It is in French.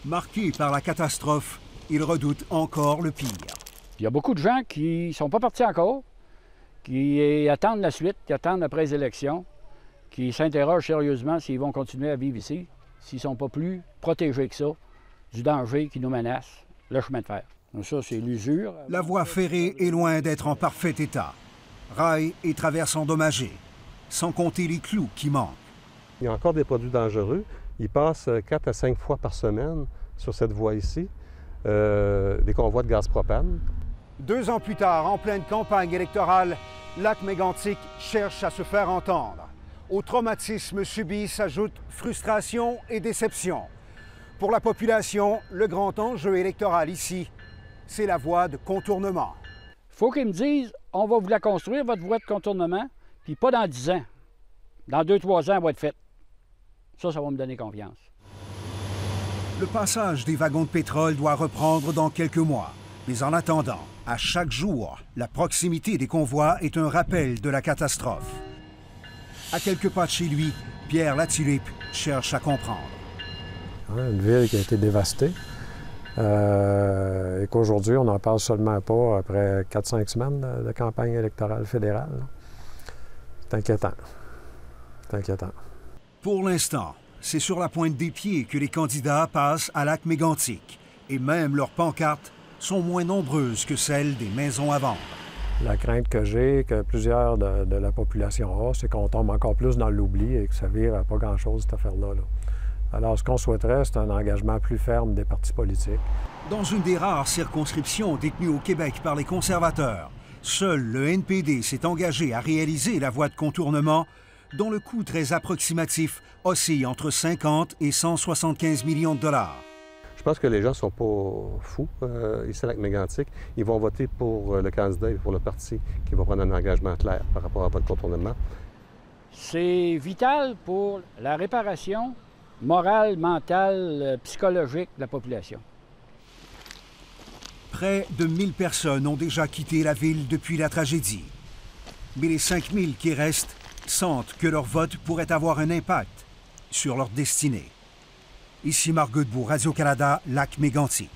Marqués par la catastrophe, ils redoutent encore le pire. Il y a beaucoup de gens qui ne sont pas partis encore, qui attendent la suite, qui attendent après les élections, qui s'interrogent sérieusement s'ils vont continuer à vivre ici, s'ils ne sont pas plus protégés que ça du danger qui nous menace, le chemin de fer. Donc ça, c'est l'usure. La voie ferrée est loin d'être en parfait état. Rails et traverses endommagées, sans compter les clous qui manquent. Il y a encore des produits dangereux. Ils passent 4 à 5 fois par semaine sur cette voie ici, des convois de gaz propane. 2 ans plus tard, en pleine campagne électorale, Lac-Mégantic cherche à se faire entendre. Au traumatisme subi s'ajoutent frustration et déception. Pour la population, le grand enjeu électoral ici, c'est la voie de contournement. Il faut qu'ils me disent, on va vous la construire, votre voie de contournement, puis pas dans 10 ans. Dans 2-3 ans, elle va être faite. Ça va me donner confiance. Le passage des wagons de pétrole doit reprendre dans quelques mois. Mais en attendant, à chaque jour, la proximité des convois est un rappel de la catastrophe. À quelques pas de chez lui, Pierre Latulippe cherche à comprendre. Une ville qui a été dévastée et qu'aujourd'hui, on n'en parle seulement pas après 4-5 semaines de campagne électorale fédérale. C'est inquiétant. C'est inquiétant. Pour l'instant, c'est sur la pointe des pieds que les candidats passent à Lac-Mégantic. Et même leurs pancartes sont moins nombreuses que celles des maisons à vendre. La crainte que j'ai, que plusieurs de la population a, c'est qu'on tombe encore plus dans l'oubli et que ça vire à pas grand-chose, cette affaire-là. Alors, ce qu'on souhaiterait, c'est un engagement plus ferme des partis politiques. Dans une des rares circonscriptions détenues au Québec par les conservateurs, seul le NPD s'est engagé à réaliser la voie de contournement dont le coût très approximatif oscille entre 50 et 175 millions de dollars. Je pense que les gens ne sont pas fous ici à Lac-Mégantic. Ils vont voter pour le candidat et pour le parti qui va prendre un engagement clair par rapport à votre contournement. C'est vital pour la réparation morale, mentale, psychologique de la population. Près de 1000 personnes ont déjà quitté la ville depuis la tragédie. Mais les 5000 qui restent sentent que leur vote pourrait avoir un impact sur leur destinée. Ici Marc Godbout, Radio-Canada, Lac-Mégantic.